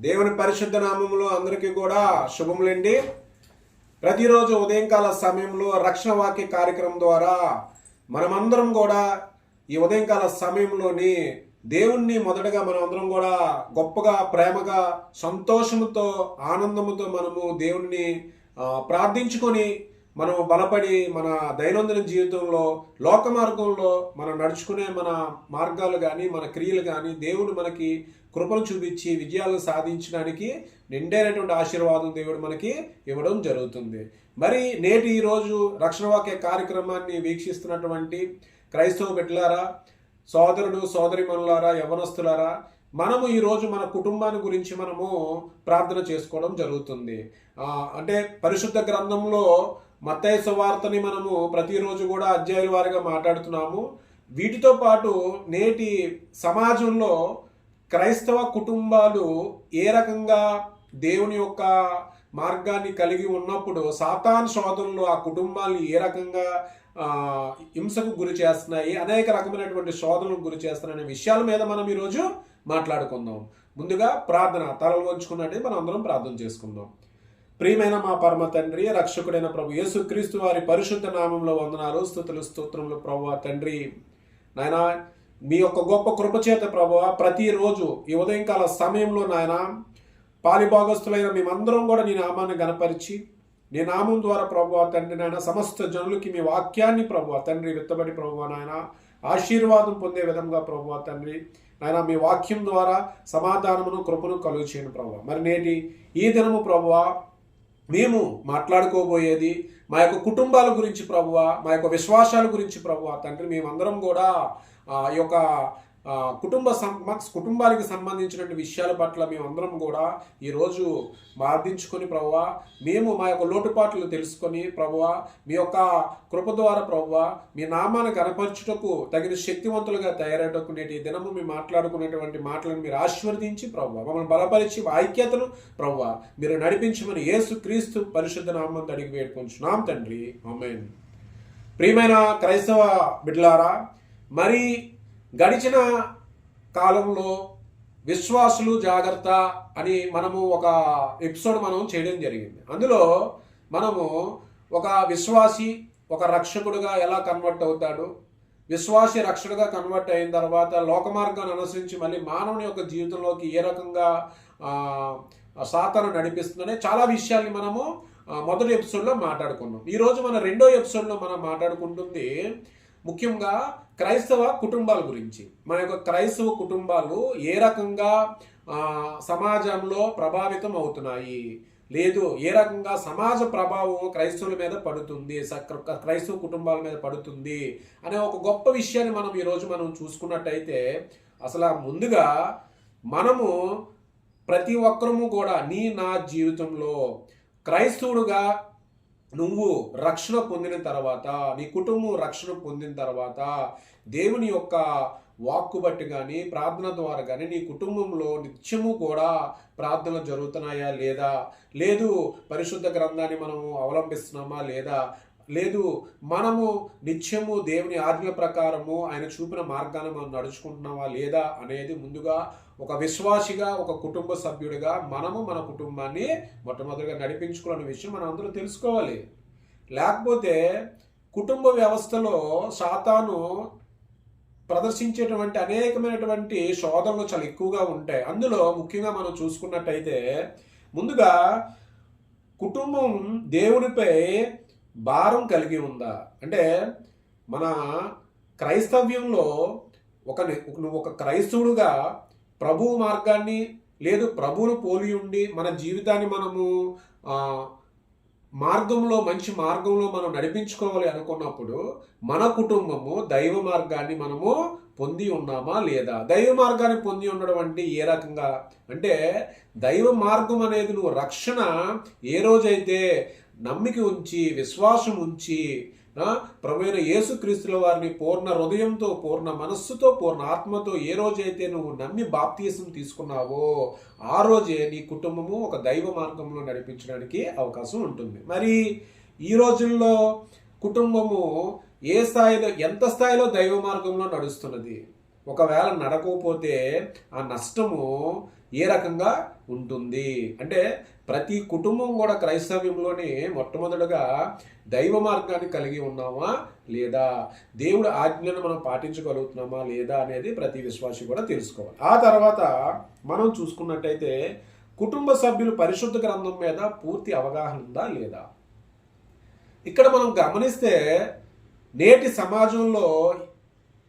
దేవుని పరిశుద్ధ నామములో అందరికీ కూడా శుభములండి. ప్రతిరోజు ఉదయంకాల సమయంలో రక్షణ వాక్య కార్యక్రమం ద్వారా మనమందరం కూడా ఈ ఉదయంకాల సమయంలోని దేవుణ్ణి మొదటగా మనం అందరం కూడా గొప్పగా ప్రేమగా సంతోషముతో ఆనందముతో మనము దేవుణ్ణి ప్రార్థించుకొని మనం బలపడి మన దైనందిన జీవితంలో లోక మార్గంలో మనం నడుచుకునే మన మార్గాలు కానీ మన క్రియలు కానీ దేవుడు మనకి కృపను చూపించి విజయాలను సాధించడానికి నిండైనటువంటి ఆశీర్వాదం దేవుడు మనకి ఇవ్వడం జరుగుతుంది. మరి నేటి ఈరోజు రక్షణ వాక్య కార్యక్రమాన్ని వీక్షిస్తున్నటువంటి క్రైస్తవ బిడ్డలారా, సోదరుడు సోదరిమణులారా, యవనస్తులారా, మనము ఈరోజు మన కుటుంబాన్ని గురించి మనము ప్రార్థన చేసుకోవడం జరుగుతుంది. అంటే పరిశుద్ధ గ్రంథంలో మత్తయి సువార్తని మనము ప్రతిరోజు కూడా అధ్యాయుల వారిగా మాట్లాడుతున్నాము. వీటితో పాటు నేటి సమాజంలో క్రైస్తవ కుటుంబాలు ఏ రకంగా దేవుని యొక్క మార్గాన్ని కలిగి ఉన్నప్పుడు సాతాను శోధనలు ఆ కుటుంబాన్ని ఏ రకంగా హింసకు గురి చేస్తున్నాయి, అనేక రకమైనటువంటి శోధనలకు గురి చేస్తున్నాయనే విషయాల మీద మనం ఈరోజు మాట్లాడుకుందాం. ముందుగా ప్రార్థన, తలలు వంచుకున్నట్టు మనం అందరం ప్రార్థన చేసుకుందాం. ప్రియమైన మా పరమ తండ్రి, రక్షకుడైన ప్రభు యేసుక్రీస్తు వారి పరిశుద్ధ నామంలో వందనాలు, స్తుతులు, స్తోత్రములు ప్రభువా తండ్రి. నాయన మీ యొక్క గొప్ప కృపచేత ప్రభువా ప్రతిరోజు ఈ ఉదయంకాల సమయంలో నాయన పాలిభాగస్తులైన మేమందరం కూడా నీ నామాన్ని గణపరిచి నీ నామం ద్వారా ప్రభువా తండ్రి నాయన సమస్త జనులకి మీ వాక్యాన్ని ప్రభువా తండ్రి విత్తబడి ప్రభువా నాయన ఆశీర్వాదం పొందే విధంగా ప్రభువా తండ్రి నాయన మీ వాక్యం ద్వారా సమాధానమును కృపను కలుగు చేయండి ప్రభువా. మరి నేటి ఈ దినము ప్రభువా మేము మాట్లాడుకోబోయేది మా యొక్క కుటుంబాల గురించి ప్రభువా, మా యొక్క విశ్వాసాల గురించి ప్రభువా తండ్రి. మేమందరం కూడా ఈ యొక్క కుటుంబానికి సంబంధించినటువంటి విషయాల పట్ల మేమందరం కూడా ఈరోజు ప్రార్థించుకొని ప్రభువా, మేము మా యొక్క లోటుపాట్లు తెలుసుకొని ప్రభువా, మీ యొక్క కృప ద్వారా ప్రభువా మీ నామాన్ని కనపరచుటకు తగిన శక్తివంతులుగా తయారయ్యేటకు నేటి దినము మేము మాట్లాడుకునేటువంటి మాటలను మీరు ఆశీర్వదించి ప్రభువా మమ్మల్ని బలపరిచి ఐక్యతను ప్రభువా మీరు నడిపించమని యేసుక్రీస్తు పరిశుద్ధ నామం అడిగి వేడుకొంచున్నాం తండ్రి, ఆమేన్. ప్రియమైన క్రైస్తవ బిడ్డలారా, మరి గడిచిన కాలంలో విశ్వాసులు జాగ్రత్త అని మనము ఒక ఎపిసోడ్ మనం చేయడం జరిగింది. అందులో మనము ఒక విశ్వాసి ఒక రక్షకుడుగా ఎలా కన్వర్ట్ అవుతాడు, విశ్వాసి రక్షకుడుగా కన్వర్ట్ అయిన తర్వాత లోక మార్గాన్ని అనుసరించి మళ్ళీ మానవుని యొక్క జీవితంలోకి ఏ రకంగా సాతాను నడిపిస్తుందనే చాలా విషయాల్ని మనము మొదటి ఎపిసోడ్లో మాట్లాడుకున్నాం. ఈరోజు మన రెండో ఎపిసోడ్లో మనం మాట్లాడుకుంటుంది ముఖ్యంగా క్రైస్తవ కుటుంబాల గురించి. మన యొక్క క్రైస్తవ కుటుంబాలు ఏ రకంగా సమాజంలో ప్రభావితం అవుతున్నాయి, లేదు ఏ రకంగా సమాజ ప్రభావం క్రైస్తవుల మీద పడుతుంది, క్రైస్తవ కుటుంబాల మీద పడుతుంది అనే ఒక గొప్ప విషయాన్ని మనం ఈరోజు మనం చూసుకున్నట్టయితే, అసలు ముందుగా మనము ప్రతి ఒక్కరము కూడా నా జీవితంలో క్రైస్తవుడుగా నువ్వు రక్షణ పొందిన తర్వాత, నీ కుటుంబం రక్షణ పొందిన తర్వాత దేవుని యొక్క వాక్కు బట్టి కానీ ప్రార్థన ద్వారా కానీ నీ కుటుంబంలో నిత్యము కూడా ప్రార్థనలు జరుగుతున్నాయా లేదా, లేదు పరిశుద్ధ గ్రంథాన్ని మనము అవలంబిస్తున్నామా లేదా, లేదు మనము నిత్యము దేవుని ఆజ్ఞల ప్రకారము ఆయన చూపిన మార్గాన్ని మనం నడుచుకుంటున్నావా లేదా అనేది ముందుగా ఒక విశ్వాసిగా ఒక కుటుంబ సభ్యుడిగా మనము మన కుటుంబాన్ని మొట్టమొదటిగా నడిపించుకోవాలనే విషయం మనం అందరూ తెలుసుకోవాలి. లేకపోతే కుటుంబ వ్యవస్థలో సాతాను ప్రదర్శించేటువంటి అనేకమైనటువంటి శోధనలు చాలా ఎక్కువగా ఉంటాయి. అందులో ముఖ్యంగా మనం చూసుకున్నట్టయితే ముందుగా కుటుంబం దేవునిపై భారం కలిగి ఉందా అంటే, మన క్రైస్తవ్యంలో నువ్వు ఒక క్రైస్తవుడుగా ప్రభువు మార్గాన్ని లేదు ప్రభువును పోలి ఉండి మన జీవితాన్ని మనము మంచి మార్గంలో మనం నడిపించుకోవాలి అనుకున్నప్పుడు మన కుటుంబము దైవ మార్గాన్ని మనము పొంది ఉన్నామా లేదా. దైవ మార్గాన్ని పొంది ఉండడం అంటే ఏ రకంగా అంటే, దైవ మార్గం అనేది నువ్వు రక్షణ ఏ రోజైతే నమ్మిక ఉంచి విశ్వాసం ఉంచి ప్రభువైన యేసుక్రీస్తుల వారిని పూర్ణ హృదయంతో పూర్ణ మనస్సుతో పూర్ణ ఆత్మతో ఏ రోజైతే నువ్వు నమ్మి బాప్తిసం తీసుకున్నావో ఆ రోజే నీ కుటుంబము ఒక దైవ మార్గంలో నడిపించడానికి అవకాశం ఉంటుంది. మరి ఈ రోజుల్లో కుటుంబము ఎంత స్థాయిలో దైవ మార్గంలో నడుస్తున్నది, ఒకవేళ నడకపోతే ఆ నష్టము ఏ రకంగా ఉంటుంది అంటే ప్రతి కుటుంబం కూడా క్రైస్తవ్యంలోనే మొట్టమొదటిగా దైవ మార్గాన్ని కలిగి ఉన్నామా లేదా, దేవుడి ఆజ్ఞలను మనం పాటించగలుగుతున్నామా లేదా అనేది ప్రతి విశ్వాసి కూడా తెలుసుకోవాలి. ఆ తర్వాత మనం చూసుకున్నట్టయితే కుటుంబ సభ్యులు పరిశుద్ధ గ్రంథం మీద పూర్తి అవగాహన ఉందా లేదా. ఇక్కడ మనం గమనిస్తే నేటి సమాజంలో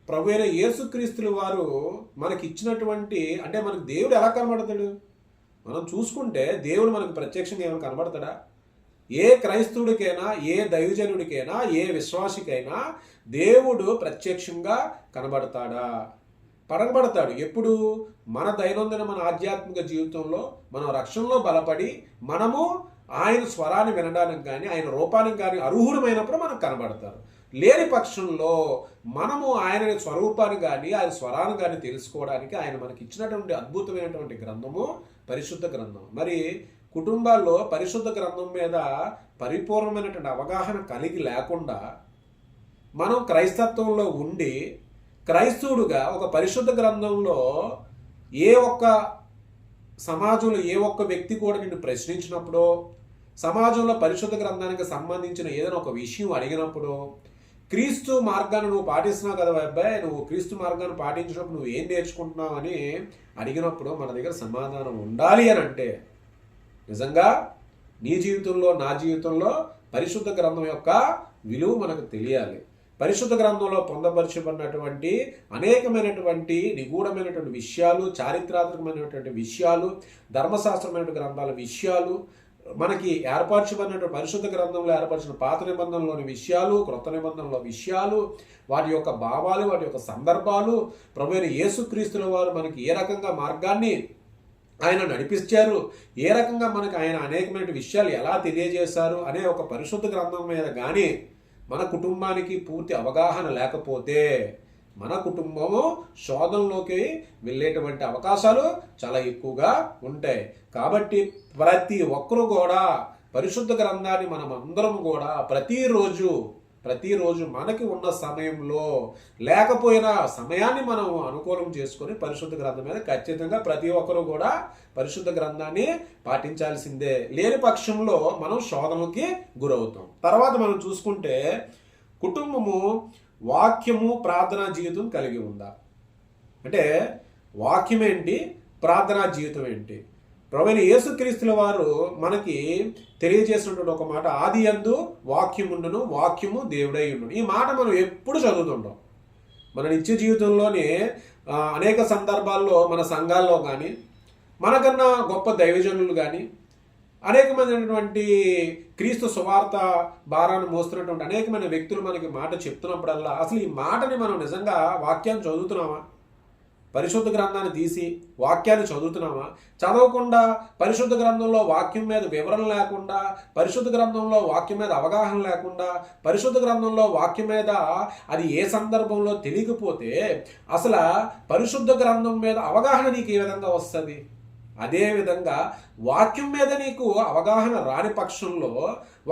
ప్రభువైన యేసుక్రీస్తుల వారు మనకి ఇచ్చినటువంటి అంటే మనకు దేవుడు ఎలా కనబడతాడు, మనం చూసుకుంటే దేవుడు మనకు ప్రత్యక్షంగా ఏమైనా కనబడతాడా? ఏ క్రైస్తవుడికైనా, ఏ దైవజనుడికైనా, ఏ విశ్వాసికైనా దేవుడు ప్రత్యక్షంగా కనబడతాడా? కనబడతాడు. ఎప్పుడు? మన దైనందిన మన ఆధ్యాత్మిక జీవితంలో మనం రక్షణలో బలపడి మనము ఆయన స్వరాన్ని వినడానికి కానీ ఆయన రూపానికి కానీ అర్హులమైనప్పుడు మనకు కనబడతారు. లేని పక్షంలో మనము ఆయన స్వరూపాన్ని కానీ ఆయన స్వరాన్ని కానీ తెలుసుకోవడానికి ఆయన మనకి ఇచ్చినటువంటి అద్భుతమైనటువంటి గ్రంథము పరిశుద్ధ గ్రంథం. మరి కుటుంబాల్లో పరిశుద్ధ గ్రంథం మీద పరిపూర్ణమైనటువంటి అవగాహన కలిగి లేకుండా మనం క్రైస్తత్వంలో ఉండి క్రైస్తవుడుగా ఒక పరిశుద్ధ గ్రంథంలో ఏ ఒక్క సమాజంలో ఏ ఒక్క వ్యక్తి కూడా నిన్ను ప్రశ్నించినప్పుడు, సమాజంలో పరిశుద్ధ గ్రంథానికి సంబంధించిన ఏదైనా ఒక విషయం అడిగినప్పుడు, క్రీస్తు మార్గాన్ని నువ్వు పాటిస్తున్నావు కదా అబ్బాయి, నువ్వు క్రీస్తు మార్గాన్ని పాటించినప్పుడు నువ్వు ఏం నేర్చుకుంటున్నావు అని అడిగినప్పుడు మన దగ్గర సమాధానం ఉండాలి అని అంటే నిజంగా నీ జీవితంలో నా జీవితంలో పరిశుద్ధ గ్రంథం యొక్క విలువ మనకు తెలియాలి. పరిశుద్ధ గ్రంథంలో పొందపరచబడినటువంటి అనేకమైనటువంటి నిగూఢమైనటువంటి విషయాలు, చారిత్రాత్మకమైనటువంటి విషయాలు, ధర్మశాస్త్రమైన గ్రంథాల విషయాలు, మనకి ఏర్పరచబడినటువంటి పరిశుద్ధ గ్రంథంలో ఏర్పరిచిన పాత నిబంధనలోని విషయాలు, క్రొత్త నిబంధనలో విషయాలు, వాటి యొక్క భావాలు, వాటి యొక్క సందర్భాలు, ప్రభువైన యేసుక్రీస్తుల వారు మనకి ఏ రకంగా మార్గాన్ని ఆయన నడిపించారు, ఏ రకంగా మనకు ఆయన అనేకమైన విషయాలు ఎలా తెలియజేశారు అనే ఒక పరిశుద్ధ గ్రంథం మీద కానీ మన కుటుంబానికి పూర్తి అవగాహన లేకపోతే మన కుటుంబము శోధనలోకి వెళ్ళేటువంటి అవకాశాలు చాలా ఎక్కువగా ఉంటాయి. కాబట్టి ప్రతి ఒక్కరు కూడా పరిశుద్ధ గ్రంథాన్ని మనం అందరం కూడా ప్రతిరోజు మనకి ఉన్న సమయంలో లేకపోయినా సమయాన్ని మనం అనుకూలం చేసుకొని పరిశుద్ధ గ్రంథం మీద ఖచ్చితంగా ప్రతి ఒక్కరు కూడా పరిశుద్ధ గ్రంథాన్ని పాటించాల్సిందే. లేని పక్షంలో మనం శోధనకి గురవుతాం. తర్వాత మనం చూసుకుంటే కుటుంబము వాక్యము ప్రార్థనా జీవితం కలిగి ఉందా అంటే వాక్యం ఏంటి, ప్రార్థనా జీవితం ఏంటి? ప్రభువైన యేసుక్రీస్తుల వారు మనకి తెలియజేసినటువంటి ఒక మాట, ఆది యందు వాక్యముండును, వాక్యము దేవుడై ఉండును. ఈ మాట మనం ఎప్పుడు చదువుతుంటాం. మన నిత్య జీవితంలోనే అనేక సందర్భాల్లో మన సంఘాల్లో కానీ మనకన్నా గొప్ప దైవజనులు కానీ అనేకమైనటువంటి క్రీస్తు సువార్త భారాన్ని మోస్తున్నటువంటి అనేకమైన వ్యక్తులు మనకి మాట చెప్తున్నప్పుడల్లా అసలు ఈ మాటని మనం నిజంగా వాక్యాన్ని చదువుతున్నామా? పరిశుద్ధ గ్రంథాన్ని తీసి వాక్యాన్ని చదువుతున్నామా? చదవకుండా పరిశుద్ధ గ్రంథంలో వాక్యం మీద వివరణ లేకుండా, పరిశుద్ధ గ్రంథంలో వాక్యం మీద అవగాహన లేకుండా, పరిశుద్ధ గ్రంథంలో వాక్యం మీద అది ఏ సందర్భంలో తెలియకపోతే అసలు పరిశుద్ధ గ్రంథం మీద అవగాహన నీకు ఏ విధంగా వస్తుంది? అదేవిధంగా వాక్యం మీద నీకు అవగాహన రాని పక్షంలో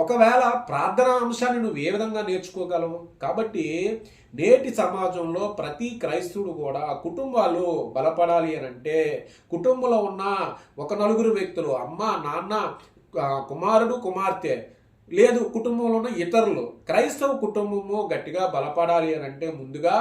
ఒకవేళ ప్రార్థనా అంశాన్ని నువ్వు ఏ విధంగా నేర్చుకోగలవు? కాబట్టి నేటి సమాజంలో ప్రతి క్రైస్తవుడు కూడా కుటుంబాలు బలపడాలి అని అంటే కుటుంబంలో ఉన్న ఒక నలుగురు వ్యక్తులు, అమ్మ, నాన్న, కుమారుడు, కుమార్తె, లేదు కుటుంబంలో ఉన్న ఇతరులు, క్రైస్తవ కుటుంబము గట్టిగా బలపడాలి అని అంటే ముందుగా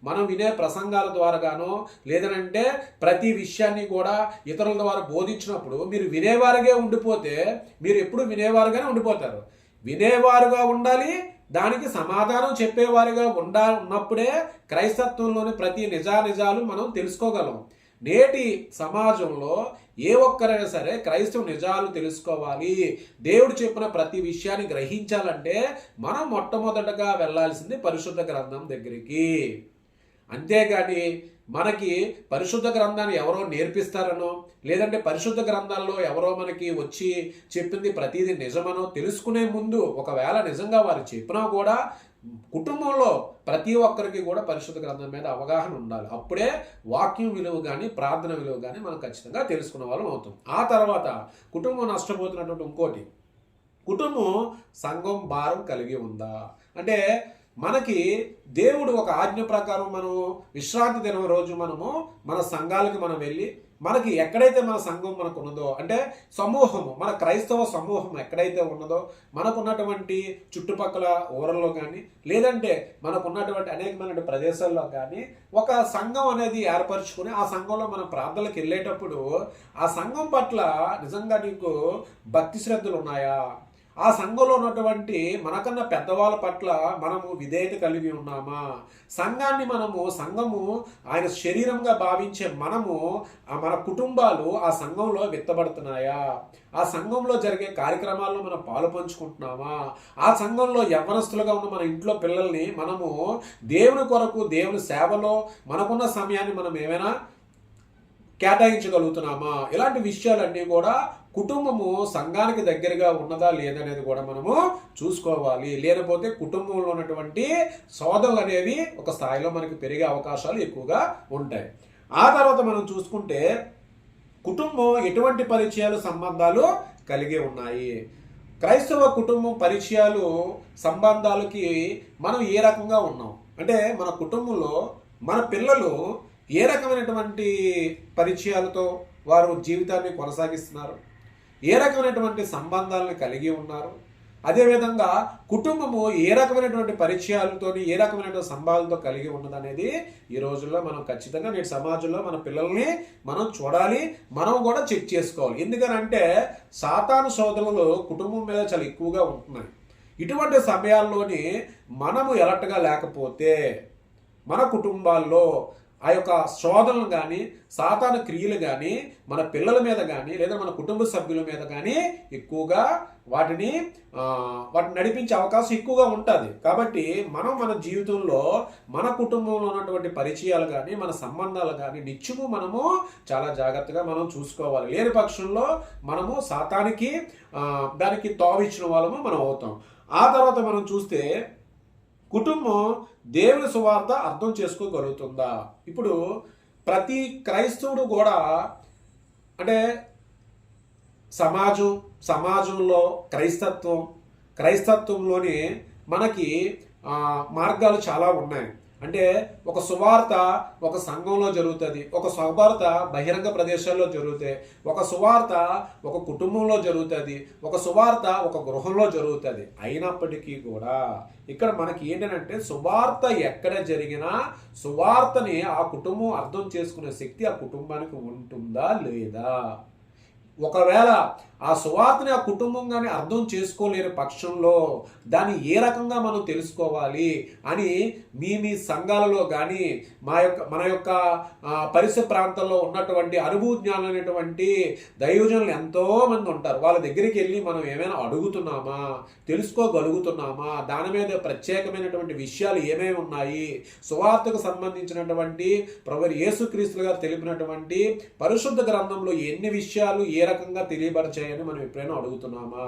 మనం వినే ప్రసంగాల ద్వారాగానో లేదనంటే ప్రతి విషయాన్ని కూడా ఇతరుల ద్వారా బోధించినప్పుడు మీరు వినేవారుగా ఉండిపోతే మీరు ఎప్పుడు వినేవారుగానే ఉండిపోతారు. వినేవారుగా ఉండాలి, దానికి సమాధానం చెప్పేవారుగా ఉన్నప్పుడే క్రైస్తత్వంలోని ప్రతి నిజాలు మనం తెలుసుకోగలం. నేటి సమాజంలో ఏ ఒక్కరైనా సరే క్రైస్తవ నిజాలు తెలుసుకోవాలి, దేవుడు చెప్పిన ప్రతి విషయాన్ని గ్రహించాలంటే మనం మొట్టమొదటగా వెళ్ళాల్సింది పరిశుద్ధ గ్రంథం దగ్గరికి. అంతేగాని మనకి పరిశుద్ధ గ్రంథాన్ని ఎవరో నేర్పిస్తారనో లేదంటే పరిశుద్ధ గ్రంథాల్లో ఎవరో మనకి వచ్చి చెప్పింది ప్రతిదీ నిజమనో తెలుసుకునే ముందు ఒకవేళ నిజంగా వారు చెప్పినా కూడా కుటుంబంలో ప్రతి ఒక్కరికి కూడా పరిశుద్ధ గ్రంథం మీద అవగాహన ఉండాలి. అప్పుడే వాక్యం విలువ కానీ ప్రార్థన విలువ కానీ మనం ఖచ్చితంగా తెలుసుకున్న వాళ్ళం అవుతాం. ఆ తర్వాత కుటుంబం నష్టపోతున్నటువంటి ఇంకోటి, కుటుంబం సంఘం భారం కలిగి ఉందా అంటే మనకి దేవుడు ఒక ఆజ్ఞ ప్రకారం మనం విశ్రాంతి దినం రోజు మనము మన సంఘాలకి మనం వెళ్ళి మనకి ఎక్కడైతే మన సంఘం మనకు ఉన్నదో, అంటే సమూహము, మన క్రైస్తవ సమూహం ఎక్కడైతే ఉన్నదో, మనకున్నటువంటి చుట్టుపక్కల ఊరల్లో కానీ లేదంటే మనకున్నటువంటి అనేకమైన ప్రదేశాల్లో కానీ ఒక సంఘం అనేది ఏర్పరచుకుని ఆ సంఘంలో మనం ప్రార్థనలకు వెళ్ళేటప్పుడు ఆ సంఘం పట్ల నిజంగా నీకు భక్తి శ్రద్ధలు ఉన్నాయా? ఆ సంఘంలో ఉన్నటువంటి మనకన్నా పెద్దవాళ్ళ పట్ల మనము విధేయత కలిగి ఉన్నామా? సంఘాన్ని సంఘము ఆయన శరీరంగా భావించే మనము మన కుటుంబాలు ఆ సంఘంలో విత్తబడుతున్నాయా? ఆ సంఘంలో జరిగే కార్యక్రమాల్లో మనం పాలు పంచుకుంటున్నామా? ఆ సంఘంలో యవ్వనస్తులుగా ఉన్న మన ఇంట్లో పిల్లల్ని మనము దేవుని కొరకు, దేవుని సేవలో మనకున్న సమయాన్ని మనం ఏమైనా కేటాయించగలుగుతున్నామా? ఇలాంటి విషయాలన్నీ కూడా కుటుంబము సంఘానికి దగ్గరగా ఉన్నదా లేదనేది కూడా మనము చూసుకోవాలి. లేకపోతే కుటుంబంలో ఉన్నటువంటి సోదరులు అనేవి ఒక స్థాయిలో మనకి పెరిగే అవకాశాలు ఎక్కువగా ఉంటాయి. ఆ తర్వాత మనం చూసుకుంటే కుటుంబం ఎటువంటి పరిచయాలు, సంబంధాలు కలిగి ఉన్నాయి. క్రైస్తవ కుటుంబం పరిచయాలు, సంబంధాలకి మనం ఏ రకంగా ఉన్నాం అంటే మన కుటుంబంలో మన పిల్లలు ఏ రకమైనటువంటి పరిచయాలతో వారు జీవితాన్ని కొనసాగిస్తున్నారు, ఏ రకమైనటువంటి సంబంధాలను కలిగి ఉన్నారు, అదేవిధంగా కుటుంబము ఏ రకమైనటువంటి పరిచయాలతో, ఏ రకమైనటువంటి సంబంధాలతో కలిగి ఉన్నదనేది ఈ రోజుల్లో మనం ఖచ్చితంగా నేటి సమాజంలో మన పిల్లల్ని మనం చూడాలి, మనం కూడా చెక్ చేసుకోవాలి. ఎందుకనంటే సాతాను శోధనలు కుటుంబం మీద చాలా ఎక్కువగా ఉంటున్నాయి. ఇటువంటి సమయాల్లోని మనము ఎలర్ట్గా లేకపోతే మన కుటుంబాల్లో ఆ యొక్క శోధనలు కానీ, సాతాను క్రియలు కానీ మన పిల్లల మీద కానీ లేదా మన కుటుంబ సభ్యుల మీద కానీ ఎక్కువగా వాటిని నడిపించే అవకాశం ఎక్కువగా ఉంటుంది. కాబట్టి మనం మన జీవితంలో మన కుటుంబంలో ఉన్నటువంటి పరిచయాలు కానీ, మన సంబంధాలు కానీ నిత్యము మనము చాలా జాగ్రత్తగా మనం చూసుకోవాలి. లేని పక్షంలో మనము సాతానికి దానికి తావిచ్చిన వాళ్ళము మనం అవుతాం. ఆ తర్వాత మనం చూస్తే కుటుంబం దేవుని సువార్త అర్థం చేసుకోగలుగుతుందా? ఇప్పుడు ప్రతి క్రైస్తవుడు కూడా అంటే సమాజంలో క్రైస్తత్వంలోని మనకి మార్గాలు చాలా ఉన్నాయి. అంటే ఒక సువార్త ఒక సంఘంలో జరుగుతుంది, ఒక సువార్త బహిరంగ ప్రదేశాల్లో జరుగుతాయి, ఒక సువార్త ఒక కుటుంబంలో జరుగుతుంది, ఒక సువార్త ఒక గృహంలో జరుగుతుంది. అయినప్పటికీ కూడా ఇక్కడ మనకి ఏంటంటే సువార్త ఎక్కడ జరిగినా సువార్తని ఆ కుటుంబం అర్థం చేసుకునే శక్తి ఆ కుటుంబానికి ఉంటుందా లేదా? ఒకవేళ ఆ సువార్తని ఆ కుటుంబం కానీ అర్థం చేసుకోలేని పక్షంలో దాన్ని ఏ రకంగా మనం తెలుసుకోవాలి అని మీ సంఘాలలో కానీ మన యొక్క పరిసర ప్రాంతాల్లో ఉన్నటువంటి అనుభవజ్ఞానమైనటువంటి దైవజనులు ఎంతోమంది ఉంటారు. వాళ్ళ దగ్గరికి వెళ్ళి మనం ఏమైనా అడుగుతున్నామా, తెలుసుకోగలుగుతున్నామా, దాని మీద ప్రత్యేకమైనటువంటి విషయాలు ఏమేమి ఉన్నాయి, సువార్తకు సంబంధించినటువంటి ప్రభువు యేసుక్రీస్తు గారు తెలిపినటువంటి పరిశుద్ధ గ్రంథంలో ఎన్ని విషయాలు ఏ రకంగా తెలియబరచాయని మనం ఎప్పుడైనా అడుగుతున్నామా?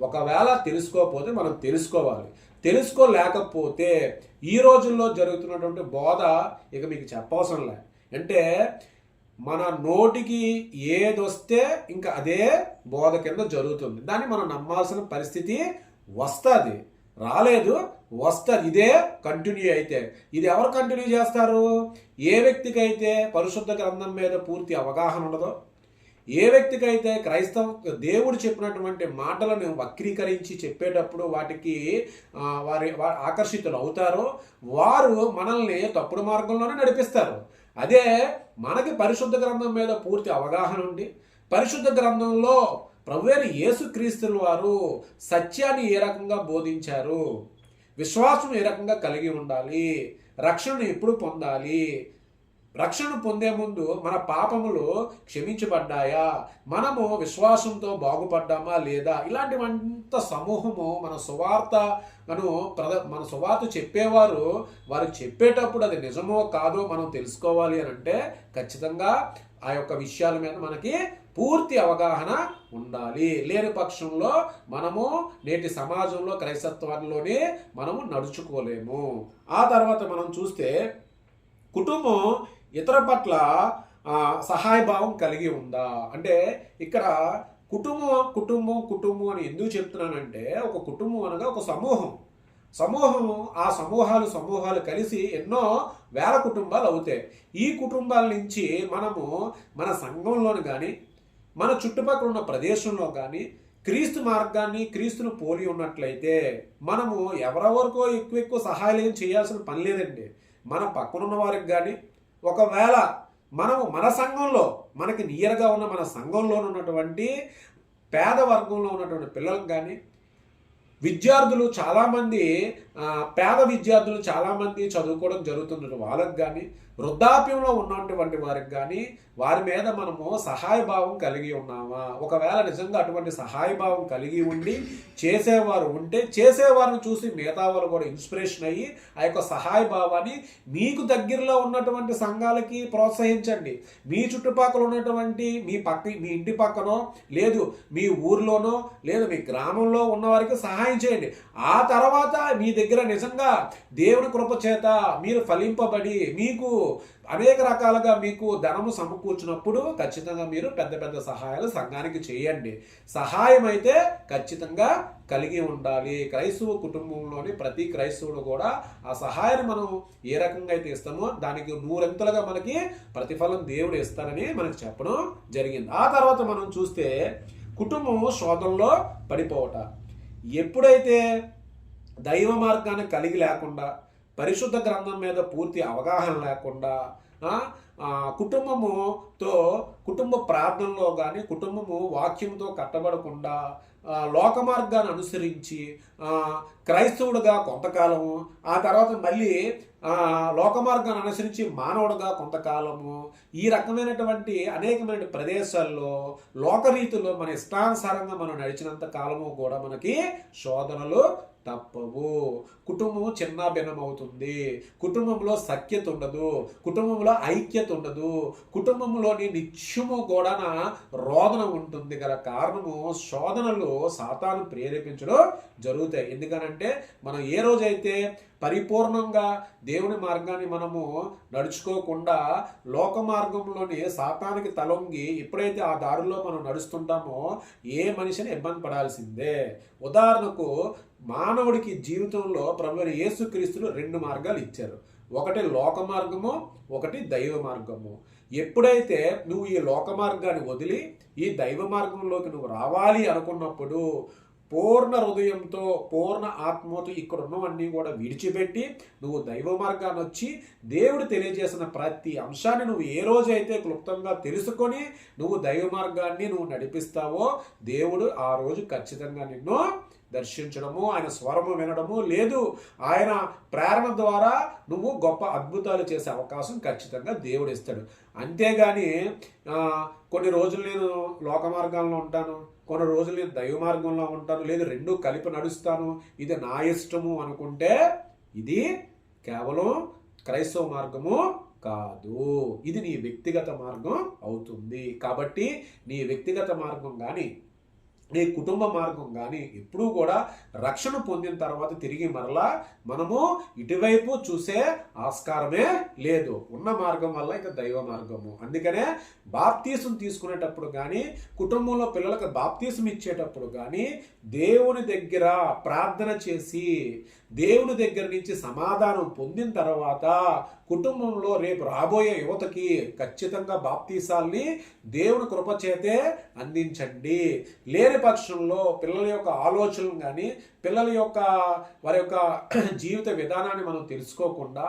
ఒకవేళ తెలుసుకోకపోతే మనం తెలుసుకోవాలి. తెలుసుకోలేకపోతే ఈ రోజుల్లో జరుగుతున్నటువంటి బోధ ఇక మీకు చెప్పవసరం లే. అంటే మన నోటికి ఏదొస్తే ఇంకా అదే బోధ కింద జరుగుతుంది. దాన్ని మనం నమ్మాల్సిన పరిస్థితి వస్తుంది. రాలేదు, వస్తుంది. ఇదే కంటిన్యూ అయితే ఇది ఎవరు కంటిన్యూ చేస్తారు? ఏ వ్యక్తికి అయితే పరిశుద్ధ గ్రంథం మీద పూర్తి అవగాహన ఉండదో, ఏ వ్యక్తికైతే దేవుడు చెప్పినటువంటి మాటలను వక్రీకరించి చెప్పేటప్పుడు వాటికి వారి ఆకర్షితులు అవుతారో వారు మనల్ని తప్పుడు మార్గంలోనే నడిపిస్తారు. అదే మనకి పరిశుద్ధ గ్రంథం మీద పూర్తి అవగాహన ఉండి పరిశుద్ధ గ్రంథంలో ప్రభువైన యేసుక్రీస్తుల వారు సత్యాన్ని ఏ రకంగా బోధించారు, విశ్వాసం ఏ రకంగా కలిగి ఉండాలి, రక్షణను ఎప్పుడు పొందాలి, రక్షణ పొందే ముందు మన పాపములు క్షమించబడ్డాయా, మనము విశ్వాసంతో బాగుపడ్డామా లేదా, ఇలాంటివంత సమూహము మన సువార్త చెప్పేవారు వారు చెప్పేటప్పుడు అది నిజమో కాదో మనం తెలుసుకోవాలి అని అంటే ఖచ్చితంగా ఆ యొక్క విషయాల మీద మనకి పూర్తి అవగాహన ఉండాలి. లేని పక్షంలో మనము నేటి సమాజంలో క్రైస్తత్వంలోనే మనము నడుచుకోలేము. ఆ తర్వాత మనం చూస్తే కుటుంబం ఇతర పట్ల సహాయభావం కలిగి ఉందా అంటే ఇక్కడ కుటుంబం అని ఎందుకు చెప్తున్నానంటే ఒక కుటుంబం అనగా ఒక సమూహం. సమూహము, ఆ సమూహాలు కలిసి ఎన్నో వేల కుటుంబాలు అవుతాయి. ఈ కుటుంబాల నుంచి మనము మన సంఘంలోని కానీ మన చుట్టుపక్కల ఉన్న ప్రదేశంలో కానీ క్రీస్తు మార్గాన్ని, క్రీస్తును పోలి ఉన్నట్లయితే మనము ఎవరెవరికో ఎక్కువ సహాయాలు ఏం చేయాల్సిన పని లేదండి. మన పక్కనున్న వారికి కానీ, ఒకవేళ మనము మన సంఘంలో మనకి నియర్గా ఉన్న మన సంఘంలో ఉన్నటువంటి పేద వర్గంలో ఉన్నటువంటి పిల్లలకు కానీ, విద్యార్థులు చాలామంది పేద విద్యార్థులు చాలామంది చదువుకోవడం జరుగుతున్న వాళ్ళకి కానీ, వృద్ధాప్యంలో ఉన్నటువంటి వారికి కానీ వారి మీద మనము సహాయభావం కలిగి ఉన్నామా? ఒకవేళ నిజంగా అటువంటి సహాయభావం కలిగి ఉండి చేసేవారు ఉంటే, చేసేవారిని చూసి మిగతా వాళ్ళు కూడా ఇన్స్పిరేషన్ అయ్యి ఆ యొక్క సహాయభావాన్ని మీకు దగ్గరలో ఉన్నటువంటి సంఘాలకి ప్రోత్సహించండి. మీ చుట్టుపక్కల ఉన్నటువంటి మీ ఇంటి పక్కనో, లేదు మీ ఊర్లోనో, లేదు మీ గ్రామంలో ఉన్నవారికి సహాయం చేయండి. ఆ తర్వాత మీ దగ్గర నిజంగా దేవుని కృప చేత మీరు ఫలింపబడి మీకు అనేక రకాలుగా మీకు ధనము సమకూర్చినప్పుడు ఖచ్చితంగా మీరు పెద్ద పెద్ద సహాయాలు సంఘానికి చేయండి. సహాయం అయితే ఖచ్చితంగా కలిగి ఉండాలి. క్రైస్తవ కుటుంబంలోని ప్రతి క్రైస్తవుడు కూడా ఆ సహాయాన్ని మనం ఏ రకంగా అయితే ఇస్తామో దానికి నూరంతలుగా మనకి ప్రతిఫలం దేవుడు ఇస్తారని మనకు చెప్పడం జరిగింది. ఆ తర్వాత మనం చూస్తే కుటుంబం శోధనలో పడిపోవట. ఎప్పుడైతే దైవ మార్గాన్ని కలిగి లేకుండా, పరిశుద్ధ గ్రంథం మీద పూర్తి అవగాహన లేకుండా, కుటుంబ ప్రార్థనలో కానీ కుటుంబము వాక్యంతో కట్టబడకుండా లోక మార్గాన్ని అనుసరించి క్రైస్తవుడుగా కొంతకాలము, ఆ తర్వాత మళ్ళీ లోక మార్గాన్ని అనుసరించి మానవుడుగా కొంతకాలము, ఈ రకమైనటువంటి అనేకమైన ప్రదేశాల్లో లోకరీతిలో మన ఇష్టానుసారంగా మనం నడిచినంత కాలము కూడా మనకి శోధనలు తప్పవు. కుటుంబం చిన్న భిన్నం అవుతుంది. కుటుంబంలో సఖ్యత ఉండదు, కుటుంబంలో ఐక్యత ఉండదు, కుటుంబంలోని నిత్యము కూడా రోదన ఉంటుంది. గల కారణము శోధనలు సాతాను ప్రేరేపించడం జరుగుతాయి. ఎందుకనంటే మనం ఏ రోజైతే పరిపూర్ణంగా దేవుని మార్గాన్ని మనము నడుచుకోకుండా లోక మార్గంలోని సాతానికి తలొంగి ఎప్పుడైతే ఆ దారిలో మనం నడుస్తుంటామో ఏ మనిషిని ఇబ్బంది పడాల్సిందే. ఉదాహరణకు మానవుడికి జీవితంలో ప్రభువైన యేసుక్రీస్తులు 2 మార్గాలు ఇచ్చారు. ఒకటి లోక మార్గము, ఒకటి దైవ మార్గము. ఎప్పుడైతే నువ్వు ఈ లోక మార్గాన్ని వదిలి ఈ దైవ మార్గంలోకి నువ్వు రావాలి అనుకున్నప్పుడు పూర్ణ హృదయంతో, పూర్ణ ఆత్మతో ఇక్కడ ఉన్నవన్నీ కూడా విడిచిపెట్టి నువ్వు దైవ మార్గాన్ని వచ్చి దేవుడు తెలియజేసిన ప్రతి అంశాన్ని నువ్వు ఏ రోజైతే క్లుప్తంగా తెలుసుకొని నువ్వు దైవ మార్గాన్ని నువ్వు నడిపిస్తావో దేవుడు ఆ రోజు ఖచ్చితంగా నిన్ను దర్శించడము, ఆయన స్వరము వినడము, లేదు ఆయన ప్రేరణ ద్వారా నువ్వు గొప్ప అద్భుతాలు చేసే అవకాశం ఖచ్చితంగా దేవుడు ఇస్తాడు. అంతేగాని కొన్ని రోజులు నేను లోక మార్గంలో ఉంటాను, కొన్ని రోజులు నేను దైవ మార్గంలో ఉంటాను, లేదు 2 కలిపి నడుస్తాను, ఇది నా ఇష్టము అనుకుంటే ఇది కేవలం క్రైస్తవ మార్గము కాదు. ఇది నీ వ్యక్తిగత మార్గం అవుతుంది. కాబట్టి నీ వ్యక్తిగత మార్గం కానీ నీ కుటుంబ మార్గం కానీ ఎప్పుడూ కూడా రక్షణ పొందిన తర్వాత తిరిగి మరలా మనము ఇటువైపు చూసే ఆస్కారమే లేదు. ఉన్న మార్గం వల్ల ఇక దైవ మార్గము. అందుకనే బాప్తీసం తీసుకునేటప్పుడు కానీ, కుటుంబంలో పిల్లలకు బాప్తీసం ఇచ్చేటప్పుడు కానీ దేవుని దగ్గర ప్రార్థన చేసి దేవుని దగ్గర నుంచి సమాధానం పొందిన తర్వాత కుటుంబంలో రేపు రాబోయే యువతకి ఖచ్చితంగా బాప్తీసాల్ని దేవుని కృపచేతే అందించండి. లేని పక్షంలో పిల్లల యొక్క ఆలోచనలు కానీ పిల్లల యొక్క వారి యొక్క జీవిత విధానాన్ని మనం తెలుసుకోకుండా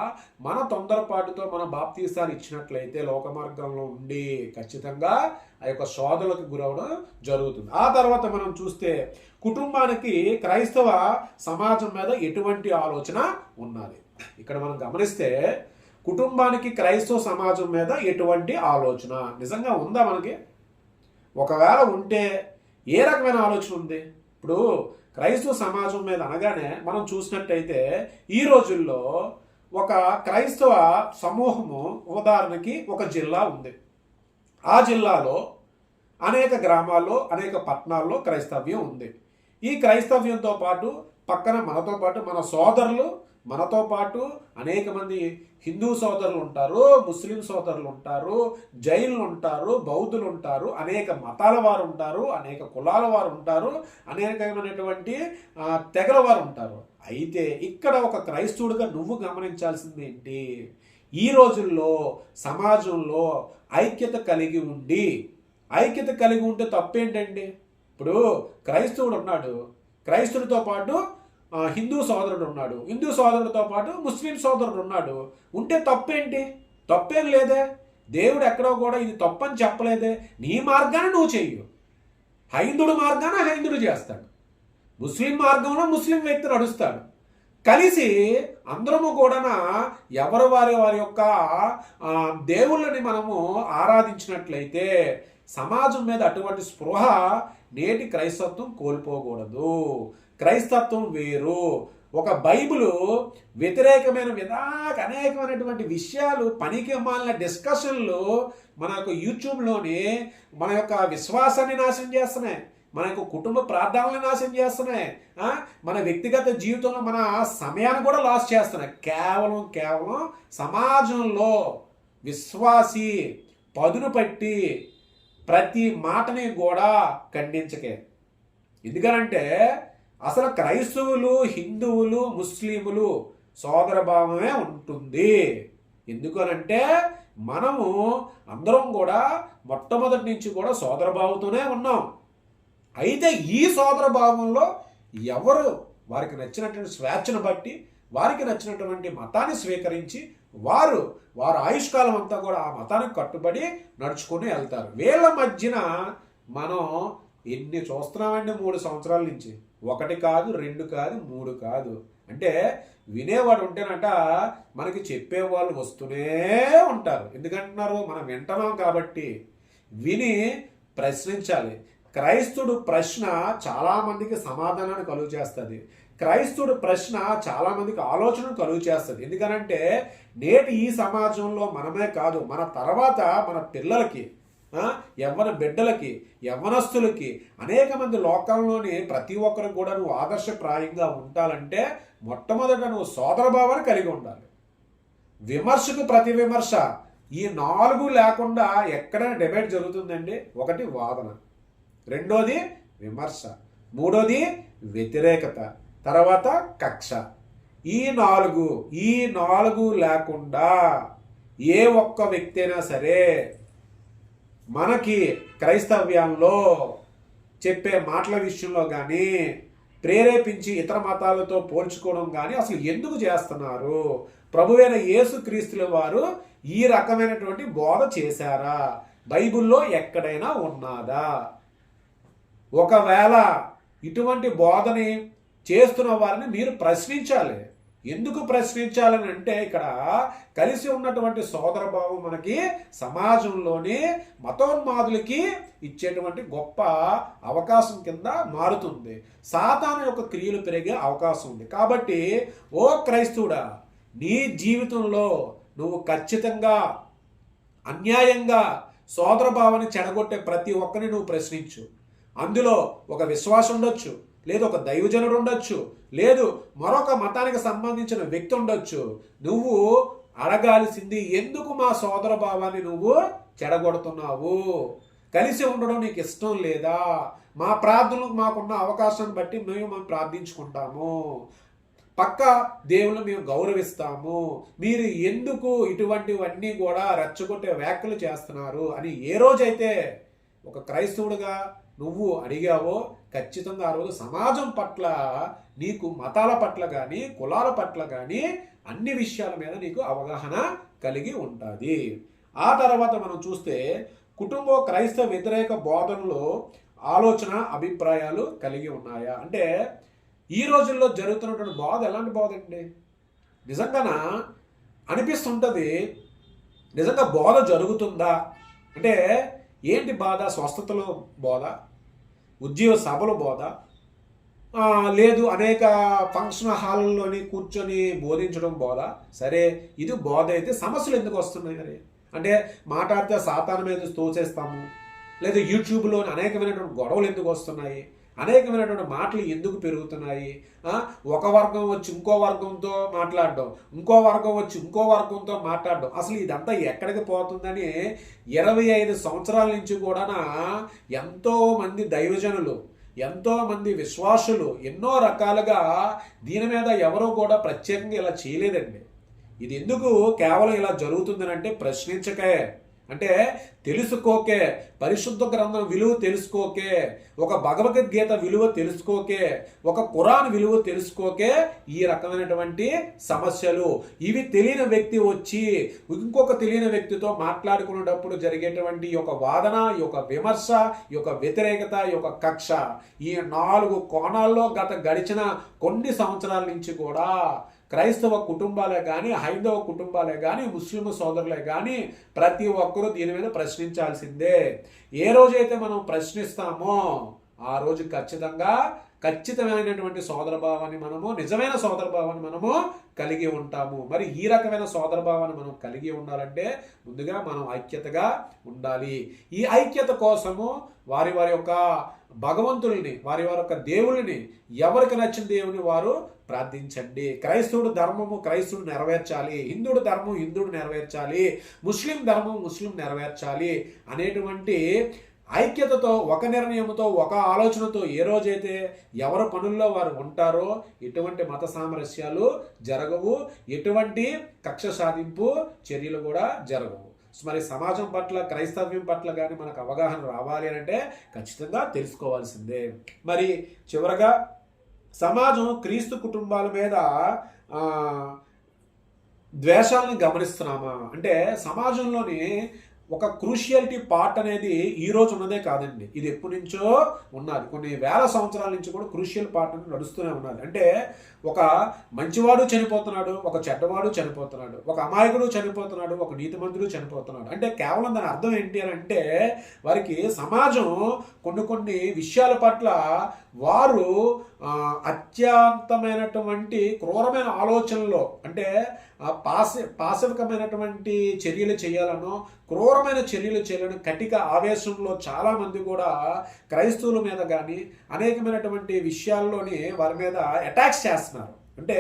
మన తొందరపాటుతో మన బాప్తీసాలు ఇచ్చినట్లయితే లోక మార్గంలో ఉండి ఖచ్చితంగా ఆ యొక్క శోధనలకు గురవడం జరుగుతుంది. ఆ తర్వాత మనం చూస్తే కుటుంబానికి క్రైస్తవ సమాజం మీద ఎటువంటి ఆలోచన ఉన్నది. ఇక్కడ మనం గమనిస్తే కుటుంబానికి క్రైస్తవ సమాజం మీద ఎటువంటి ఆలోచన నిజంగా ఉందా మనకి? ఒకవేళ ఉంటే ఏ రకమైన ఆలోచన ఉంది? ఇప్పుడు క్రైస్తవ సమాజం మీద అనగానే మనం చూసినట్టయితే ఈ రోజుల్లో ఒక క్రైస్తవ సమూహము, ఉదాహరణకి ఒక జిల్లా ఉంది. ఆ జిల్లాలో అనేక గ్రామాల్లో, అనేక పట్టణాల్లో క్రైస్తవ్యం ఉంది. ఈ క్రైస్తవ్యంతో పాటు పక్కన మనతో పాటు మన సోదరులు మనతో పాటు అనేక మంది హిందూ సోదరులు ఉంటారు, ముస్లిం సోదరులు ఉంటారు, జైన్లు ఉంటారు, బౌద్ధులు ఉంటారు, అనేక మతాల వారు ఉంటారు, అనేక కులాల వారు ఉంటారు, అనేకమైనటువంటి తెగల వారు ఉంటారు. అయితే ఇక్కడ ఒక క్రైస్తవుడిగా నువ్వు గమనించాల్సింది ఏంటి? ఈ రోజుల్లో సమాజంలో ఐక్యత కలిగి ఉంటే తప్పేంటండి? ఇప్పుడు క్రైస్తవుడు ఉన్నాడు, క్రైస్తవుడితో పాటు హిందూ సోదరుడు ఉన్నాడు, హిందూ సోదరుడితో పాటు ముస్లిం సోదరుడు ఉన్నాడు. ఉంటే తప్పేంటి? తప్పేం లేదే. దేవుడు ఎక్కడో కూడా ఇది తప్పని చెప్పలేదే. నీ మార్గాన్ని నువ్వు చెయ్యు. హైందుడు మార్గాన హైందుడు చేస్తాడు, ముస్లిం మార్గంలో ముస్లిం వ్యక్తి నడుస్తాడు. కలిసి అందరము కూడా ఎవరు వారి యొక్క దేవుళ్ళని మనము ఆరాధించినట్లయితే సమాజం మీద అటువంటి స్పృహ నేటి క్రైస్తత్వం కోల్పోకూడదు. క్రైస్తత్వం వేరు. ఒక బైబిలు వ్యతిరేకమైన అనేకమైనటువంటి విషయాలు, పనికి మాలిన డిస్కషన్లు మనకు యూట్యూబ్లోని మన యొక్క విశ్వాసాన్ని నాశనం చేస్తున్నాయి, మన యొక్క కుటుంబ ప్రార్థనలను నాశనం చేస్తున్నాయి, మన వ్యక్తిగత జీవితంలో మన సమయాన్ని కూడా లాస్ చేస్తున్నాయి. కేవలం సమాజంలో విశ్వాసి పదును పట్టి ప్రతి మాటని కూడా ఖండించకే. ఎందుకనంటే అసలు క్రైస్తవులు, హిందువులు, ముస్లిములు సోదరభావమే ఉంటుంది. ఎందుకనంటే మనము అందరం కూడా మొట్టమొదటి నుంచి కూడా సోదరభావంతోనే ఉన్నాం. అయితే ఈ సోదరభావంలో ఎవరు వారికి నచ్చినటువంటి స్వేచ్ఛను బట్టి వారికి నచ్చినటువంటి మతాన్ని స్వీకరించి వారు ఆయుష్కాలం అంతా కూడా ఆ మతానికి కట్టుబడి నడుచుకుని వెళ్తారు. వీళ్ళ మధ్యన మనం ఎన్ని చూస్తున్నామండి 3 సంవత్సరాల నుంచి. 1 కాదు, 2 కాదు, 3 కాదు. అంటే వినేవాడు ఉంటేనట మనకి చెప్పేవాళ్ళు వస్తూనే ఉంటారు. ఎందుకంటున్నారు? మనం వింటున్నాం కాబట్టి. విని ప్రశ్నించాలి. క్రైస్తుడు ప్రశ్న చాలామందికి సమాధానాన్ని కలుగు చేస్తుంది. క్రైస్తుడు ప్రశ్న చాలామందికి ఆలోచనను కలుగు చేస్తుంది. ఎందుకనంటే నేటి ఈ సమాజంలో మనమే కాదు, మన తర్వాత మన పిల్లలకి, యవ్వన బిడ్డలకి, యవ్వనస్తులకి, అనేక మంది లోకంలోని ప్రతి ఒక్కరికి కూడా నువ్వు ఆదర్శప్రాయంగా ఉండాలంటే మొట్టమొదట నువ్వు సోదరభావాన్ని కలిగి ఉండాలి. విమర్శకు ప్రతి విమర్శ, ఈ 4 లేకుండా ఎక్కడైనా డిబేట్ జరుగుతుందండి? 1 వాదన, 2ది విమర్శ, 3ది వ్యతిరేకత, తర్వాత కక్ష. ఈ 4 లేకుండా ఏ ఒక్క వ్యక్తి అయినా సరే మనకి క్రైస్తవ్యంలో చెప్పే మాటల విషయంలో కానీ ప్రేరేపించి ఇతర మతాలతో పోల్చుకోవడం కానీ అసలు ఎందుకు చేస్తున్నారు? ప్రభువైన యేసుక్రీస్తుల వారు ఈ రకమైనటువంటి బోధ చేశారా? బైబిల్లో ఎక్కడైనా ఉన్నదా? ఒకవేళ ఇటువంటి బోధని చేస్తున్న వారిని మీరు ప్రశ్నించాలి. ఎందుకు ప్రశ్నించాలని అంటే ఇక్కడ కలిసి ఉన్నటువంటి సోదరభావం మనకి సమాజంలోని మతోన్మాదులకి ఇచ్చేటువంటి గొప్ప అవకాశం కింద మారుతుంది. సాతాను యొక్క క్రియలు పెరిగే అవకాశం ఉంది. కాబట్టి ఓ క్రైస్తవుడా, నీ జీవితంలో నువ్వు ఖచ్చితంగా అన్యాయంగా సోదరభావాన్ని చెడగొట్టే ప్రతి ఒక్కరిని నువ్వు ప్రశ్నించు. అందులో ఒక విశ్వాసం ఉండొచ్చు, లేదు ఒక దైవజనుడు ఉండొచ్చు, లేదు మరొక మతానికి సంబంధించిన వ్యక్తి ఉండొచ్చు. నువ్వు అడగాల్సింది, ఎందుకు మా సోదర భావాన్ని నువ్వు చెడగొడుతున్నావు? కలిసి ఉండడం నీకు ఇష్టం లేదా? మా ప్రార్థనలకు మాకున్న అవకాశాన్ని బట్టి మేము ప్రార్థించుకుంటాము, పక్క దేవుళ్ళు మేము గౌరవిస్తాము, మీరు ఎందుకు ఇటువంటివన్నీ కూడా రెచ్చగొట్టే వ్యాఖ్యలు చేస్తున్నారు అని ఏ రోజైతే ఒక క్రైస్తవుడిగా నువ్వు అడిగావో ఖచ్చితంగా ఆ రోజు సమాజం పట్ల నీకు మతాల పట్ల కానీ కులాల పట్ల కానీ అన్ని విషయాల మీద నీకు అవగాహన కలిగి ఉంటుంది. ఆ తర్వాత మనం చూస్తే కుటుంబ క్రైస్తవ వ్యతిరేక బోధనలో ఆలోచన అభిప్రాయాలు కలిగి ఉన్నాయా అంటే ఈ రోజుల్లో జరుగుతున్నటువంటి బోధ ఎలాంటి బోధ అండి? నిజంగానా అనిపిస్తుంటుంది, నిజంగా బోధ జరుగుతుందా అంటే ఏంటి బాధ? స్వస్థతలో బోధ, ఉద్యోగ సభల బోధ, లేదు అనేక ఫంక్షన్ హాల్లోని కూర్చొని బోధించడం బోధ. సరే, ఇది బోధ అయితే సమస్యలు ఎందుకు వస్తున్నాయి? మరి అంటే మాట్లాడితే సాతాను మీద తోసేస్తాము, లేదా యూట్యూబ్లో అనేకమైనటువంటి గొడవలు ఎందుకు వస్తున్నాయి? అనేకమైనటువంటి మాటలు ఎందుకు పెరుగుతున్నాయి? ఒక వర్గం వచ్చి ఇంకో వర్గంతో మాట్లాడడం, ఇంకో వర్గం వచ్చి ఇంకో వర్గంతో మాట్లాడడం, అసలు ఇదంతా ఎక్కడికి పోతుందని 25 సంవత్సరాల నుంచి కూడా ఎంతో మంది దైవజనులు, ఎంతో మంది విశ్వాసులు ఎన్నో రకాలుగా దీని మీద ఎవరూ కూడా ప్రత్యేకంగా ఇలా చేయలేదండి. ఇది ఎందుకు కేవలం ఇలా జరుగుతుందని అంటే ప్రశ్నించకే, అంటే తెలుసుకోకే, పరిశుద్ధ గ్రంథం విలువ తెలుసుకోకే, ఒక భగవద్గీత విలువ తెలుసుకోకే, ఒక ఖురాన్ విలువ తెలుసుకోకే ఈ రకమైనటువంటి సమస్యలు. ఇవి తెలియని వ్యక్తి వచ్చి ఇంకొక తెలియని వ్యక్తితో మాట్లాడుకునేటప్పుడు జరిగేటువంటి ఈ యొక్క వాదన, ఈ యొక్క విమర్శ, ఈ యొక్క వ్యతిరేకత, ఈ యొక్క కక్ష, ఈ 4 కోణాల్లో గడిచిన కొన్ని సంవత్సరాల నుంచి కూడా క్రైస్తవ కుటుంబాలే కానీ, హైందవ కుటుంబాలే కానీ, ముస్లిం సోదరులే కానీ ప్రతి ఒక్కరూ దీని మీద ప్రశ్నించాల్సిందే. ఏ రోజైతే మనం ప్రశ్నిస్తామో ఆ రోజు ఖచ్చితమైనటువంటి సోదరభావాన్ని మనము, నిజమైన సోదరభావాన్ని మనము కలిగి ఉంటాము. మరి ఈ రకమైన సోదరభావాన్ని మనం కలిగి ఉండాలంటే ముందుగా మనం ఐక్యతగా ఉండాలి. ఈ ఐక్యత కోసము వారి యొక్క భగవంతుల్ని, వారి యొక్క దేవుళ్ళని, ఎవరికి నచ్చిన దేవుని వారు ప్రార్థించండి. క్రైస్తవుడు ధర్మము క్రైస్తవుడు నెరవేర్చాలి, హిందువుడు ధర్మం హిందువుడు నెరవేర్చాలి, ముస్లిం ధర్మం ముస్లిం నెరవేర్చాలి అనేటువంటి ఐక్యతతో, ఒక నిర్ణయంతో, ఒక ఆలోచనతో ఏ రోజైతే ఎవరి పనుల్లో వారు ఉంటారో ఎటువంటి మత సామరస్యాలు జరగవు, ఎటువంటి కక్ష సాధింపు చర్యలు కూడా జరగవు. మరి సమాజం పట్ల, క్రైస్తవ్యం పట్ల కానీ మనకు అవగాహన రావాలి అంటే ఖచ్చితంగా తెలుసుకోవాల్సిందే. మరి చివరగా సమాజం క్రీస్తు కుటుంబాల మీద ద్వేషాలను గమనిస్తున్నామా అంటే సమాజంలోని ఒక క్రూషియాలిటీ పార్ట్ అనేది ఈ రోజు ఉన్నదే కాదండి, ఇది ఎప్పటి నుంచో ఉన్నది. కొన్ని వేల సంవత్సరాల నుంచి కూడా క్రూషియల్ పార్ట్ అనేది నడుస్తూనే ఉన్నది. అంటే ఒక మంచివాడు చనిపోతున్నాడు, ఒక చెడ్డవాడు చనిపోతున్నాడు, ఒక అమాయకుడు చనిపోతున్నాడు, ఒక నీతిమంతుడు చనిపోతున్నాడు. అంటే కేవలం దాని అర్థం ఏంటి అని అంటే వారికి సమాజం కొన్ని విషయాల పట్ల వారు అత్యంతమైనటువంటి క్రూరమైన ఆలోచనలో, అంటే పాశవికమైనటువంటి చర్యలు చేయాలనో, క్రూరమైన చర్యలు చేయాలని కటిక ఆవేశంలో చాలామంది కూడా క్రైస్తవుల మీద కానీ అనేకమైనటువంటి విషయాల్లోని వారి మీద అటాక్స్ చేస్తున్నారు. అంటే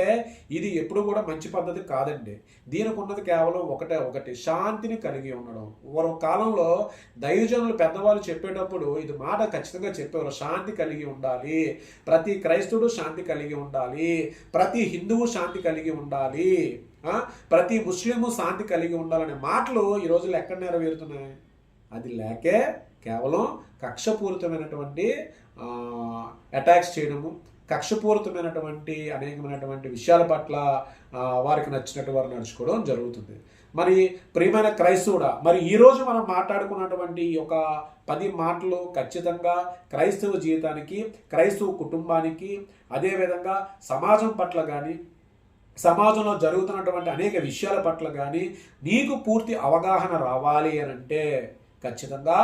ఇది ఎప్పుడు కూడా మంచి పద్ధతి కాదండి. దీనికి ఉన్నది కేవలం ఒకటి శాంతిని కలిగి ఉండడం. ఒక కాలంలో దైవజనులు పెద్దవాళ్ళు చెప్పేటప్పుడు ఇది మాట ఖచ్చితంగా చెప్పేవారు, శాంతి కలిగి ఉండాలి, ప్రతి క్రైస్తవుడు శాంతి కలిగి ఉండాలి, ప్రతి హిందువు శాంతి కలిగి ఉండాలి, ప్రతి ముస్లిము శాంతి కలిగి ఉండాలనే మాటలు ఈ రోజుల్లో ఎక్కడ నెరవేరుతున్నాయి? అది లేకే కేవలం కక్షపూరితమైనటువంటి అటాక్స్ చేయడము, కక్షపూరితమైనటువంటి అనేకమైనటువంటి విషయాల పట్ల వారికి నచ్చినట్టు వారు నడుచుకోవడం జరుగుతుంది. మరి ప్రియమైన క్రైస్తవుడా, మరి ఈరోజు మనం మాట్లాడుకున్నటువంటి ఒక 10 మాటలు ఖచ్చితంగా క్రైస్తవ జీవితానికి, క్రైస్తవ కుటుంబానికి, అదేవిధంగా సమాజం పట్ల కానీ, సమాజంలో జరుగుతున్నటువంటి అనేక విషయాల పట్ల కానీ నీకు పూర్తి అవగాహన రావాలి అని అంటే ఖచ్చితంగా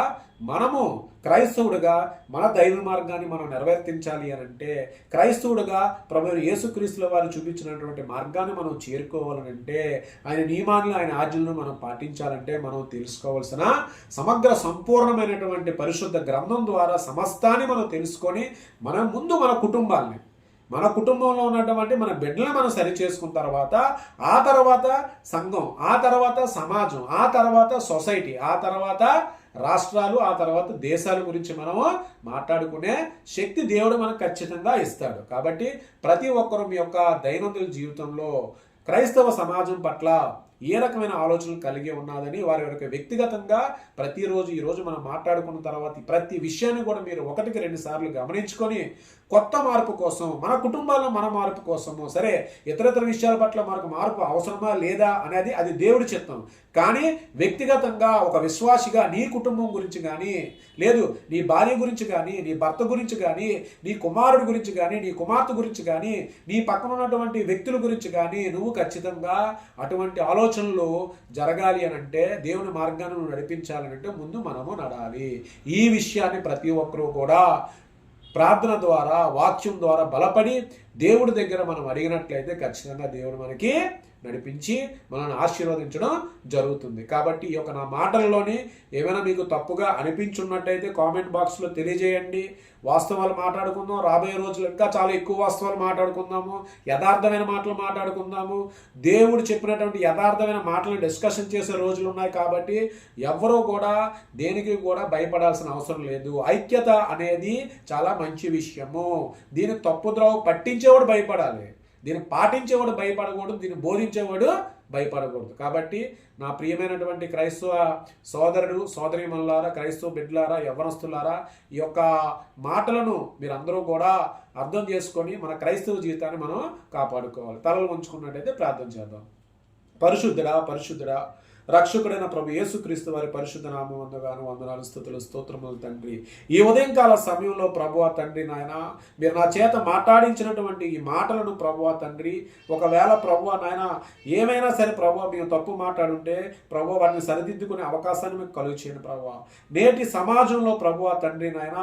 మనము క్రైస్తవుడిగా మన దైవ మార్గాన్ని మనం నెరవేర్తించాలి అని అంటే, క్రైస్తవుడిగా ప్రభువైన యేసుక్రీస్తుల వారు చూపించినటువంటి మార్గాన్ని మనం చేరుకోవాలనంటే, ఆయన నియమాలను, ఆయన ఆజ్ఞలను మనం పాటించాలంటే మనం తెలుసుకోవాల్సిన సమగ్ర సంపూర్ణమైనటువంటి పరిశుద్ధ గ్రంథం ద్వారా సమస్తాన్ని మనం తెలుసుకొని మనం ముందు మన కుటుంబాన్ని, మన కుటుంబంలో ఉన్నటువంటి మన బిడ్డలను మనం సరి చేసుకున్న తర్వాత, ఆ తర్వాత సంఘం, ఆ తర్వాత సమాజం, ఆ తర్వాత సొసైటీ, ఆ తర్వాత రాష్ట్రాలు, ఆ తర్వాత దేశాల గురించి మనము మాట్లాడుకునే శక్తి దేవుడు మనకు ఖచ్చితంగా ఇస్తాడు. కాబట్టి ప్రతి ఒక్కరూ మీ యొక్క దైనందిన జీవితంలో క్రైస్తవ సమాజం పట్ల ఏ రకమైన ఆలోచనలు కలిగి ఉన్నదని వారి యొక్క వ్యక్తిగతంగా ప్రతిరోజు ఈరోజు మనం మాట్లాడుకున్న తర్వాత ప్రతి విషయాన్ని కూడా మీరు 1-2 సార్లు గమనించుకొని కొత్త మార్పు కోసం, మన కుటుంబాల్లో మన మార్పు కోసము, సరే ఇతర విషయాల పట్ల మనకు మార్పు అవసరమా లేదా అనేది అది దేవుడి చిత్తం. కానీ వ్యక్తిగతంగా ఒక విశ్వాసిగా నీ కుటుంబం గురించి కానీ, లేదు నీ భార్య గురించి కానీ, నీ భర్త గురించి కానీ, నీ కుమారుడి గురించి కానీ, నీ కుమార్తె గురించి కానీ, నీ పక్కన ఉన్నటువంటి వ్యక్తుల గురించి కానీ నువ్వు ఖచ్చితంగా అటువంటి ఆలోచనలు జరగాలి అని అంటే, దేవుని మార్గాన్ని నువ్వు నడిపించాలనంటే ముందు మనము నడాలి. ఈ విషయాన్ని ప్రతి ఒక్కరూ కూడా ప్రార్థన ద్వారా, వాక్యం ద్వారా బలపడి దేవుడి దగ్గర మనం అడిగినట్లయితే ఖచ్చితంగా దేవుడు మనకి నడిపించి మనల్ని ఆశీర్వదించడం జరుగుతుంది. కాబట్టి ఈ యొక్క నా మాటల్లోని ఏమైనా మీకు తప్పుగా అనిపించున్నట్టయితే కామెంట్ బాక్స్లో తెలియజేయండి. వాస్తవాలు మాట్లాడుకుందాం. రాబోయే రోజులు ఇంకా చాలా ఎక్కువ వాస్తవాలు మాట్లాడుకుందాము. యథార్థమైన మాటలు మాట్లాడుకుందాము. దేవుడు చెప్పినటువంటి యథార్థమైన మాటలను డిస్కషన్ చేసే రోజులు ఉన్నాయి. కాబట్టి ఎవరూ కూడా దేనికి కూడా భయపడాల్సిన అవసరం లేదు. ఐక్యత అనేది చాలా మంచి విషయము. దీన్ని తప్పుద్రోవ పట్టించేవాడు భయపడాలి, దీన్ని పాటించేవాడు భయపడకూడదు, దీన్ని బోధించేవాడు భయపడకూడదు. కాబట్టి నా ప్రియమైనటువంటి క్రైస్తవ సోదరుడు సోదరీమణులారా, క్రైస్తవ బిడ్డలారా, యవ్వనస్తులారా, ఈ యొక్క మాటలను మీరందరూ కూడా అర్థం చేసుకొని మన క్రైస్తవ జీవితాన్ని మనం కాపాడుకోవాలి. తలలు ఉంచుకున్నట్టయితే ప్రార్థన చేద్దాం. పరిశుద్ధుడా రక్షకుడైన ప్రభు యేసుక్రీస్తు వారి పరిశుద్ధ నామమునందుగాను వందనాలు, స్తుతులు, స్తోత్రములు తండ్రి. ఈ ఉదయంకాల సమయంలో ప్రభువా తండ్రి నాయన, మీరు నా చేత మాట్లాడించినటువంటి ఈ మాటలను ప్రభువా తండ్రి, ఒకవేళ ప్రభువా నాయన ఏమైనా సరే ప్రభువా మేము తప్పు మాట్లాడుంటే ప్రభువా వాటిని సరిదిద్దుకునే అవకాశాన్ని మీకు కలుగు చేయండి ప్రభువా. నేటి సమాజంలో ప్రభువా తండ్రి నాయన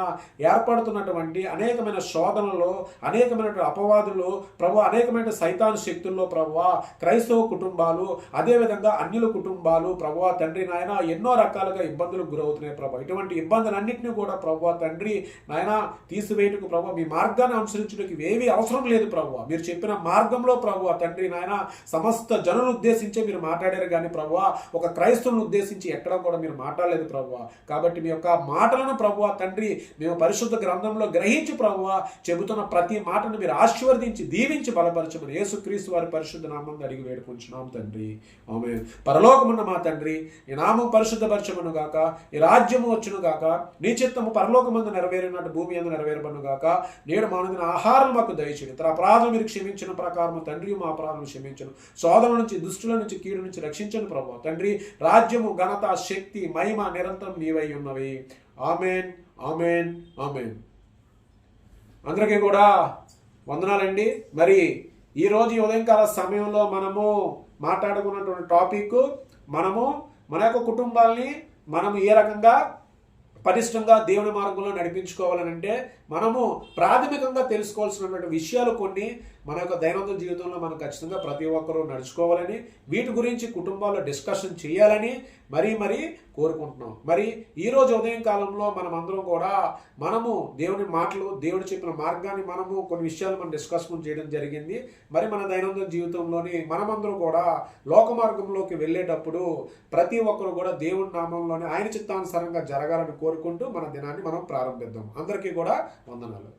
ఏర్పడుతున్నటువంటి అనేకమైన శోధనలు, అనేకమైనటువంటి అపవాదులు ప్రభువా, అనేకమైన సైతాను శక్తుల్లో ప్రభువా క్రైస్తవ కుటుంబాలు, అదేవిధంగా అన్యుల కుటుంబాలు ప్రభువా తండ్రి నాయన ఎన్నో రకాలుగా ఇబ్బందులకు గురవుతున్నాయి ప్రభా. ఇటువంటి ఇబ్బందులన్నింటినీ కూడా ప్రభువా తండ్రి నాయన తీసివేయటకు ప్రభువా, మీ మార్గాన్ని అనుసరించడానికి ఏమీ అవసరం లేదు ప్రభువా. మీరు చెప్పిన మార్గంలో ప్రభువా తండ్రి నాయన సమస్త జనులను ఉద్దేశించే మీరు మాట్లాడారు కానీ ప్రభువా ఒక క్రైస్తవులను ఉద్దేశించి ఎక్కడ కూడా మీరు మాట్లాడలేదు ప్రభువా. కాబట్టి మీ యొక్క మాటలను ప్రభువా తండ్రి మేము పరిశుద్ధ గ్రంథంలో గ్రహించి ప్రభువా చెబుతున్న ప్రతి మాటను మీరు ఆశీర్వదించి దీవించి బలపరచమని యేసుక్రీస్తు వారి పరిశుద్ధ నామమున అడిగి వేడుకుంటున్నాం తండ్రి. ఆమేన్. పరలోకమున్న మా తండ్రి, ఈ నామం పరిశుద్ధపరచమను గాక, ఈ రాజ్యము వచ్చును గాక, నీ చిత్తము పరలోకమందు నెరవేరినట్టు భూమి యందు నెరవేరబడును గాక. నేడు మానుదిన ఆహారం మాకు దయచేయండి. తన అపరాధం మీరు క్షమించిన ప్రకారం తండ్రి మా అపరాధం క్షమించను. సోదరుల నుంచి, దుష్టుల నుంచి, కీడు నుంచి రక్షించను ప్రభువా తండ్రి. రాజ్యము, ఘనత, శక్తి, మహిమ నిరంతరం నీవై ఉన్నవి. ఆమేన్, ఆమేన్, ఆమేన్. అందరికీ కూడా వందనాలండి. మరి ఈరోజు ఉదయంకాల సమయంలో మనము మాట్లాడుకున్నటువంటి టాపిక్, మనము మన యొక్క కుటుంబాల్ని మనము ఏ రకంగా పటిష్టంగా దేవుని మార్గంలో నడిపించుకోవాలని అంటే మనము ప్రాథమికంగా తెలుసుకోవాల్సినటువంటి విషయాలు కొన్ని మన యొక్క దైనందిన జీవితంలో మనం ఖచ్చితంగా ప్రతి ఒక్కరూ నడుచుకోవాలని, వీటి గురించి కుటుంబాల్లో డిస్కషన్ చేయాలని మరీ కోరుకుంటున్నాం. మరి ఈరోజు ఉదయం కాలంలో మనమందరం కూడా మనము దేవుని మాటలు, దేవుడు చెప్పిన మార్గాన్ని మనము కొన్ని విషయాలు మనం డిస్కషన్ చేయడం జరిగింది. మరి మన దైనందిన జీవితంలోని మనమందరం కూడా లోక మార్గంలోకి వెళ్ళేటప్పుడు ప్రతి ఒక్కరు కూడా దేవుని నామంలోనే ఆయన చిత్తానుసారంగా జరగాలని కోరుకుంటూ మన దినాన్ని మనం ప్రారంభిద్దాం. అందరికీ కూడా వందనాలు.